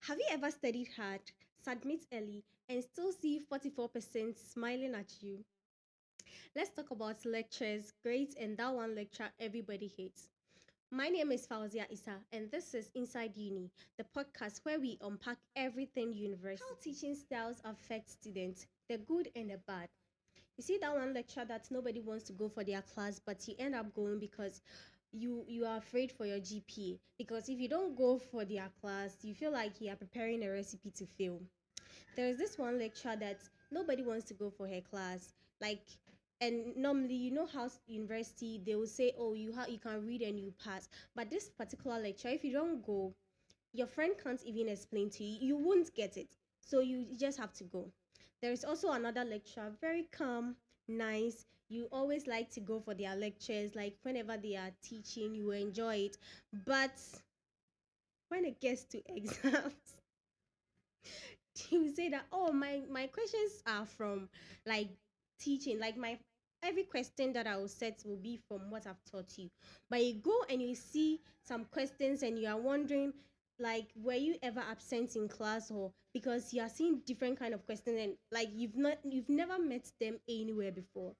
Have you ever studied hard, submit early, and still see 44% smiling at you? Let's talk about lectures, grades, and that one lecture everybody hates. My name is Fauzia Issa, and this is Inside Uni, the podcast where we unpack everything university. How teaching styles affect students, the good and the bad. You see that one lecture that nobody wants to go for their class, but you end up going because you are afraid for your GPA. Because if you don't go for their class, you feel like you are preparing a recipe to fail. There is this one lecture that nobody wants to go for her class. Like, and normally, you know how university they will say, oh, you can read and you pass. But this particular lecture, if you don't go, your friend can't even explain to you. You won't get it. So you just have to go. There is also another lecture, very calm, nice. You always like to go for their lectures, like whenever they are teaching, you enjoy it. But when it gets to exams, you say that, oh, my questions are from like teaching, like my every question that I will set will be from what I've taught you. But you go and you see some questions and you are wondering, like, were you ever absent in class, or because you are seeing different kind of questions and like you've never met them anywhere before.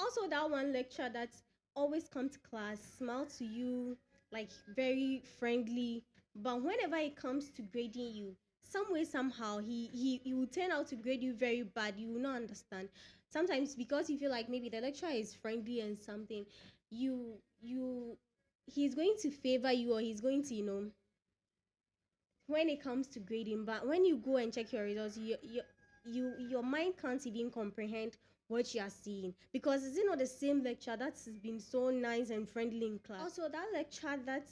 Also, that one lecture that always come to class, smile to you, like very friendly, but whenever it comes to grading you, some way somehow he will turn out to grade you very bad. You will not understand. Sometimes because you feel like maybe the lecturer is friendly and something, you he's going to favor you, or he's going to, when it comes to grading. But when you go and check your results, your mind can't even comprehend what you are seeing, because it's not the same lecture that's been so nice and friendly in class. Also, that lecture that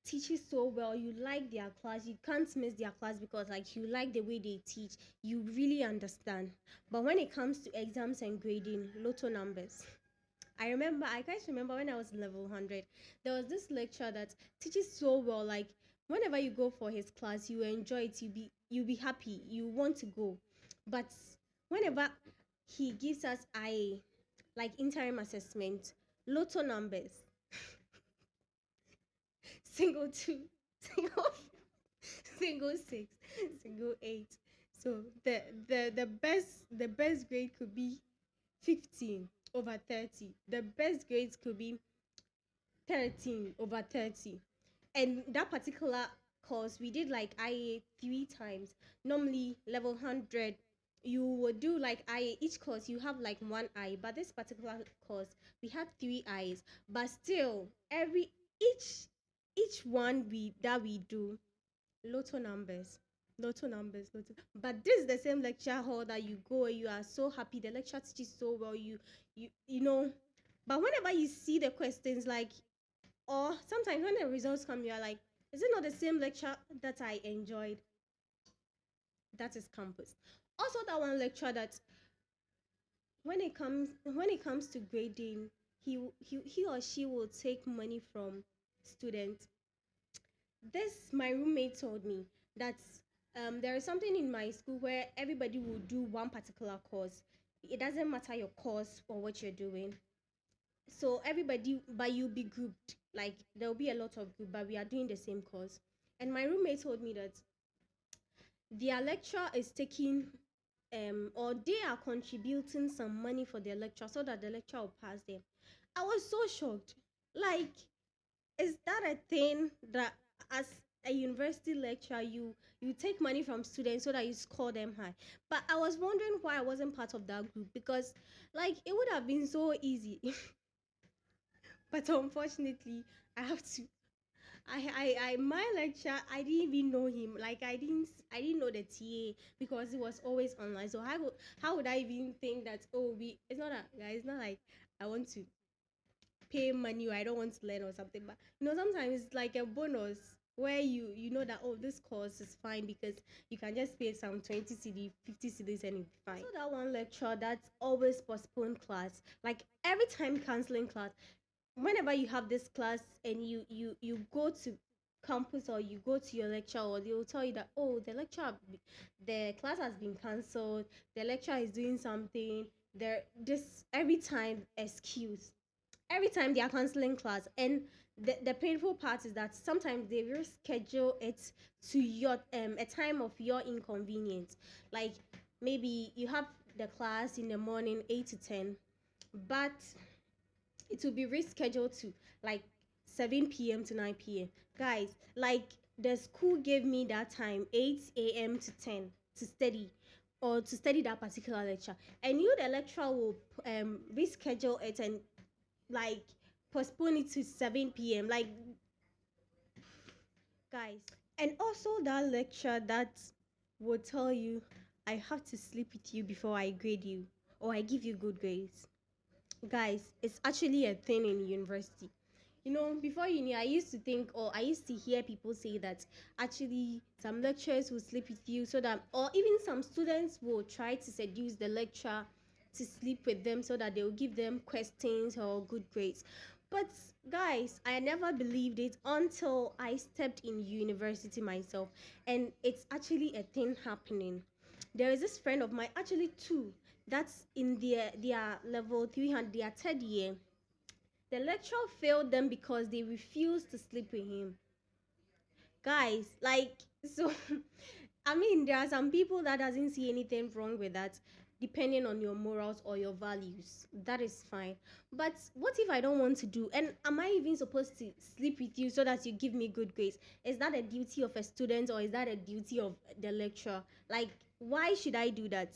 teaches so well, you like their class, you can't miss their class because like you like the way they teach, you really understand. But when it comes to exams and grading, lotto numbers. I quite remember when I was in level 100, there was this lecturer that teaches so well. Like whenever you go for his class, you enjoy it. You be happy. You want to go. But whenever he gives us like interim assessment, lotto numbers, single two, single single six, single eight. So the best grade could be 15 over 30. The best grades could be 13 over 30. And that particular course, we did like IA 3 times. Normally, level 100, you would do like IA. Each course, you have like one I. But this particular course, we had three I's. But still, each one we do, lotto numbers. Lotto numbers, lotto. But this is the same lecture hall that you go, you are so happy. The lecture teaches so well. You know. But whenever you see the questions, like, or sometimes when the results come, you're like, is it not the same lecture that I enjoyed? That is campus. Also, that one lecture that when it comes to grading, he or she will take money from students. This my roommate told me that there is something in my school where everybody will do one particular course. It doesn't matter your course or what you're doing. So everybody, but you'll be grouped. Like there'll be a lot of group, but we are doing the same course. And my roommate told me that their lecturer is taking or they are contributing some money for their lecture so that the lecture will pass them. I was so shocked. Like, is that a thing that as a university lecturer you take money from students so that you score them high? But I was wondering why I wasn't part of that group, because like it would have been so easy. But unfortunately, I have to. My lecture, I didn't even know him. Like I didn't know the TA because it was always online. So how would I even think that, oh, it's not a guys, it's not like I want to pay money or I don't want to learn or something. But sometimes it's like a bonus where you know that, oh, this course is fine because you can just pay some 20 CD, 50 CDs and it's fine. So that one lecture that's always postponed class, like every time canceling class, whenever you have this class and you go to campus or you go to your lecture, or they will tell you that, oh, the class has been cancelled, the lecturer is doing something there. This every time excuse, every time they are canceling class. And the painful part is that sometimes they reschedule it to your a time of your inconvenience. Like maybe you have the class in the morning 8 to 10, but it will be rescheduled to like 7 p.m. to 9 p.m. Guys, like the school gave me that time 8 a.m. to 10 to study or to study that particular lecture. And you, the lecturer, will reschedule it and like postpone it to 7 p.m. Like, guys, and also that lecture that will tell you, I have to sleep with you before I grade you or I give you good grades. Guys, it's actually a thing in university. You know, before uni, I used to think, or I used to hear people say that actually some lecturers will sleep with you so that, or even some students will try to seduce the lecturer to sleep with them so that they will give them questions or good grades. But guys, I never believed it until I stepped in university myself, and it's actually a thing happening. There is this friend of mine, actually two, that's in their level 300, their third year. The lecturer failed them because they refused to sleep with him. Guys, like, so I mean, there are some people that doesn't see anything wrong with that, depending on your morals or your values. That is fine. But what if I don't want to do? And am I even supposed to sleep with you so that you give me good grades? Is that a duty of a student or is that a duty of the lecturer? Like, why should I do that?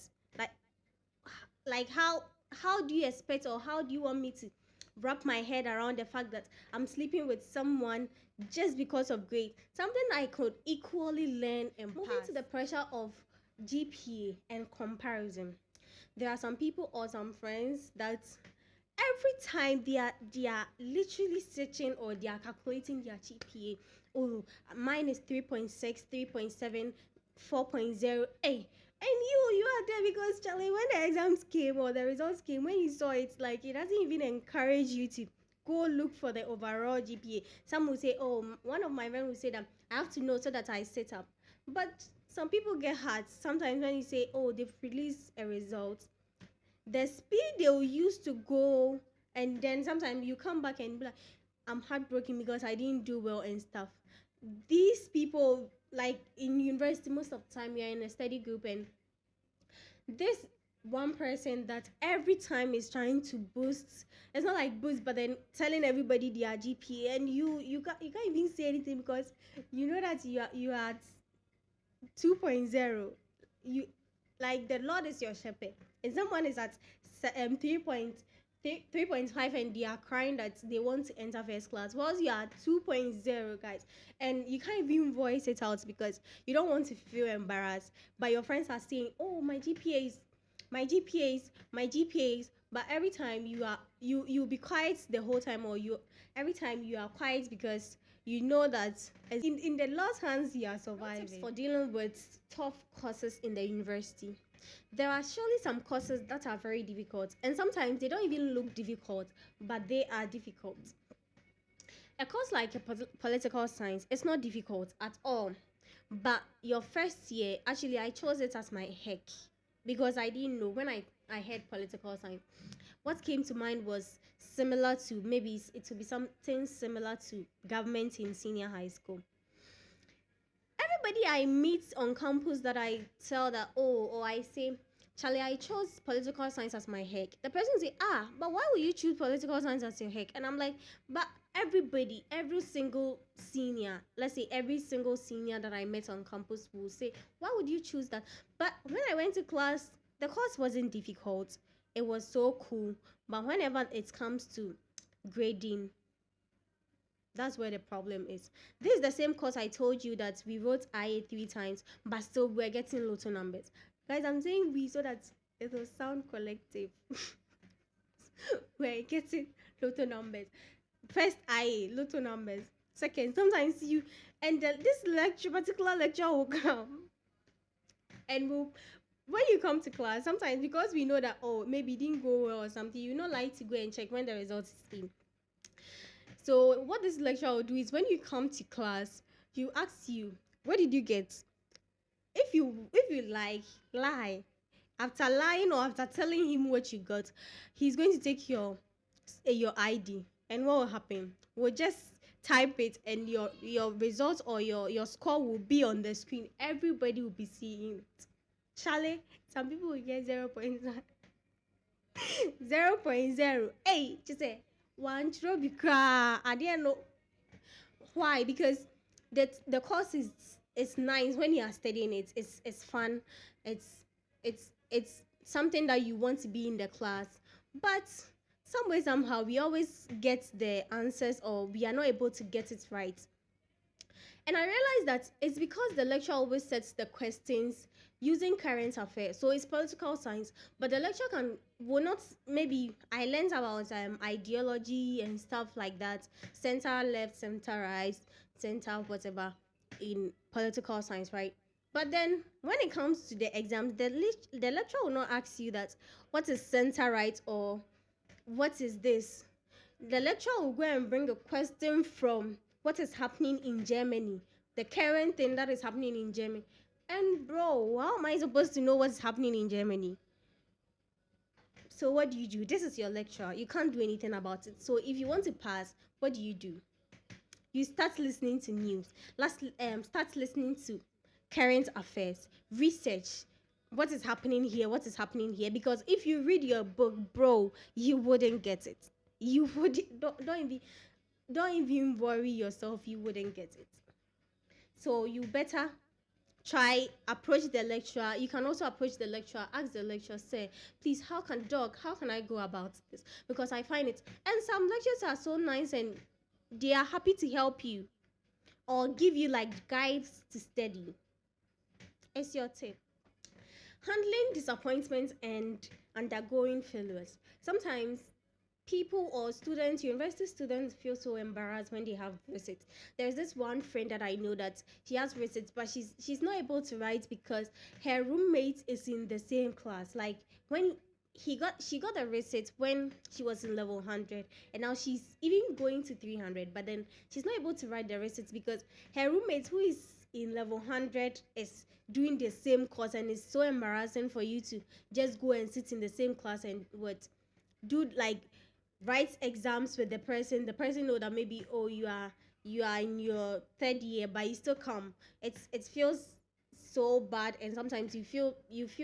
Like, how do you expect, or how do you want me to wrap my head around the fact that I'm sleeping with someone just because of grade, something I could equally learn and pass? Moving to the pressure of GPA and comparison, there are some people or some friends that every time they are literally searching or they are calculating their GPA. Oh, mine is 3.6, 3.7, 4.0. Hey, and you are there because Charlie, when the exams came or the results came, when you saw it, like it doesn't even encourage you to go look for the overall GPA. Some will say, oh, one of my friends will say that I have to know so that I set up. But some people get hurt sometimes when you say, oh, they've released a result, the speed they'll use to go, and then sometimes you come back and be like, I'm heartbroken because I didn't do well and stuff. These people, like in university, most of the time you're in a study group, and this one person that every time is trying to boost, it's not like boost, but then telling everybody their GPA, and you can't even say anything because you know that you are at 2.0. You, like, the Lord is your shepherd, and someone is at 3.5 and they are crying that they want to enter first class, whilst you are at 2.0, guys, and you can't even voice it out because you don't want to feel embarrassed. But your friends are saying, oh, my GPAs, but every time you'll be quiet the whole time, or you every time you are quiet because you know that in the Lord's hands you are surviving. Tips for dealing with tough courses in the university. There are surely some courses that are very difficult, and sometimes they don't even look difficult, but they are difficult. A course like political science, it's not difficult at all. But your first year, actually, I chose it as my heck because I didn't know. When I heard political science, what came to mind was similar to, maybe it would be something similar to government in senior high school. Everybody I meet on campus that I tell that, oh, or I say, Charlie, I chose political science as my heck. The person say, but why would you choose political science as your heck? And I'm like, but everybody, every single senior, let's say every single senior that I met on campus will say, why would you choose that? But when I went to class, the course wasn't difficult. It was so cool. But whenever it comes to grading, that's where the problem is. This is the same course I told you that we wrote IA 3 times, but still we're getting lotto numbers. Guys, I'm saying we so that it will sound collective. We're getting lotto numbers. First IA, lotto numbers. Second, sometimes you, and this particular lecture will come, and when you come to class, sometimes because we know that, oh, maybe it didn't go well or something, you not like to go and check when the results is in. So what this lecturer will do is when you come to class, you ask you, what did you get? If you like lie, after lying or after telling him what you got, he's going to take your ID, and what will happen? We'll just type it, and your results or your score will be on the screen. Everybody will be seeing it. Charlie, some people will get 0.0. Hey, just say one trophy cry. I didn't know why, because the course is nice when you are studying it. It's fun. It's something that you want to be in the class, but some way somehow we always get the answers, or we are not able to get it right. And I realized that it's because the lecturer always sets the questions using current affairs. So it's political science, but the lecturer will not. Maybe I learned about ideology and stuff like that, center left, center right, center whatever, in political science, right? But then when it comes to the exams, the lecturer will not ask you that what is center right or what is this. The lecturer will go and bring a question from what is happening in Germany, the current thing that is happening in Germany. And bro, how am I supposed to know what's happening in Germany? So what do? This is your lecture. You can't do anything about it. So if you want to pass, what do? You start listening to news. Start listening to current affairs, research. What is happening here? What is happening here? Because if you read your book, bro, you wouldn't get it. You would don't even worry yourself. You wouldn't get it. So you better try approach the lecturer. You can also approach the lecturer, ask the lecturer, say, please, how can I go about this? Because I find it, and some lecturers are so nice and they are happy to help you or give you like guides to study. It's your tip. Handling disappointment and undergoing failures. Sometimes people or students, university students, feel so embarrassed when they have receipts. There's this one friend that I know that she has receipts, but she's not able to write because her roommate is in the same class. Like when she got a receipt when she was in level 100, and now she's even going to 300, but then she's not able to write the receipts because her roommate, who is in level 100, is doing the same course, and it's so embarrassing for you to just go and sit in the same class and do like write exams with the person know that maybe, oh, you are in your third year, but you still come. It feels so bad, and sometimes you feel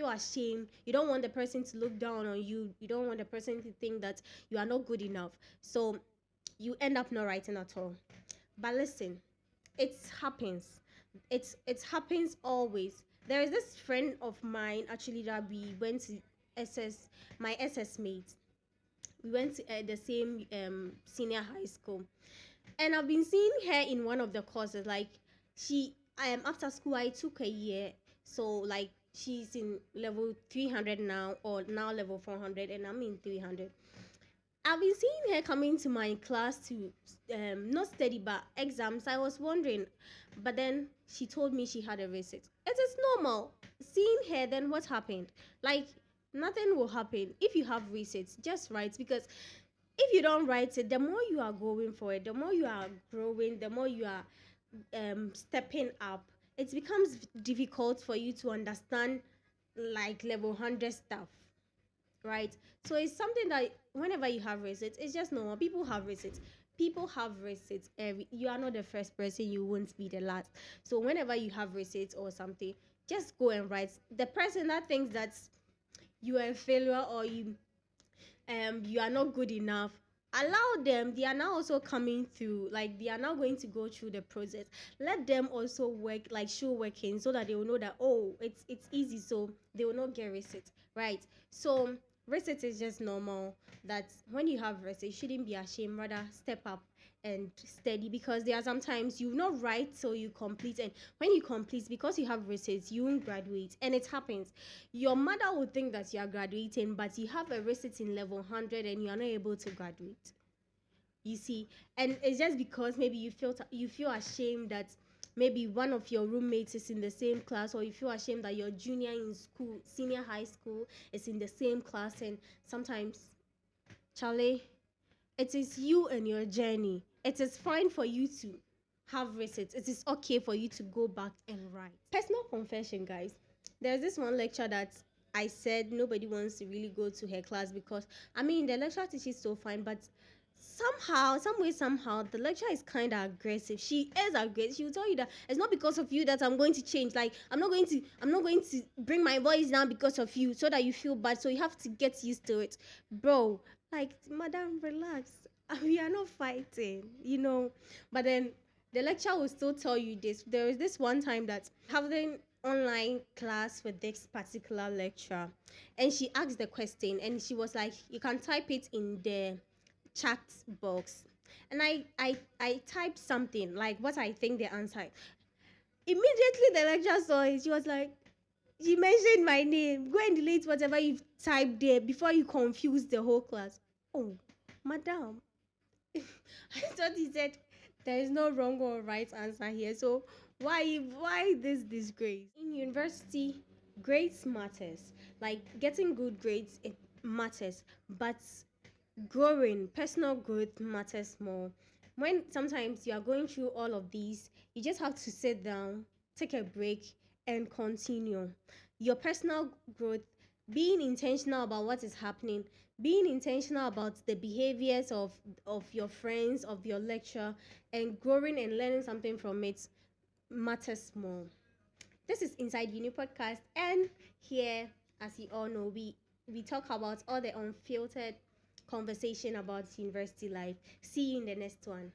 ashamed. You don't want the person to look down on you. You don't want the person to think that you are not good enough, so you end up not writing at all. But listen, it happens. It happens always. There is this friend of mine actually that we went to ss my ss mate. We went to the same senior high school, and I've been seeing her in one of the courses. Like she after school I took a year, so like she's in level 300 now, or now level 400, and I'm in 300. I've been seeing her coming to my class to not study but exams. I was wondering, but then she told me she had a visit. It is normal seeing her. Then what happened? Like nothing will happen if you have resets. Just write, because if you don't write it, the more you are going for it, the more you are growing, the more you are stepping up. It becomes difficult for you to understand like level 100 stuff, right? So it's something that whenever you have receipts, it's just normal. People have receipts. People have receipts. You are not the first person. You won't be the last. So whenever you have receipts or something, just go and write. The person that thinks that you are a failure, or you are not good enough, allow them. They are now also coming through, like they are now going to go through the process. Let them also work, like show working, so that they will know that, oh, it's easy, so they will not get receipt, right? So receipt is just normal. That when you have receipt, you shouldn't be ashamed, rather step up and steady, because there are sometimes you not write so you complete, and when you complete, because you have receipts, you won't graduate. And it happens. Your mother would think that you are graduating, but you have a receipt in level 100 and you are not able to graduate, you see. And it's just because maybe you feel ashamed that maybe one of your roommates is in the same class, or you feel ashamed that your junior in school, senior high school, is in the same class. And sometimes, Charlie, it is you and your journey. It is fine for you to have receipts. It is okay for you to go back and write. Personal confession, guys. There's this one lecture that I said nobody wants to really go to her class, because I mean the lecturer teaches so fine, but somehow, some way, somehow, the lecturer is kind of aggressive. She is aggressive. She will tell you that it's not because of you that I'm going to change. Like, I'm not going to bring my voice down because of you so that you feel bad. So you have to get used to it. Bro, like, madam, relax. We are not fighting, you know. But then the lecturer will still tell you this. There was this one time that having online class with this particular lecturer, and she asked the question, and she was like, you can type it in the chat box. And I typed something like what I think the answer. Immediately the lecturer saw it. She was like, she mentioned my name. Go and delete whatever you've typed there before you confuse the whole class. Oh, madam. I thought he said there is no wrong or right answer here. So why this disgrace? In university, grades matters. Like getting good grades, it matters. But growing, personal growth matters more. When sometimes you are going through all of these, you just have to sit down, take a break, and continue. Your personal growth, being intentional about what is happening, being intentional about the behaviors of your friends, of your lecture, and growing and learning something from it matters more. This is Inside Uni podcast, and here, as you all know, we talk about all the unfiltered conversation about university life. See you in the next one.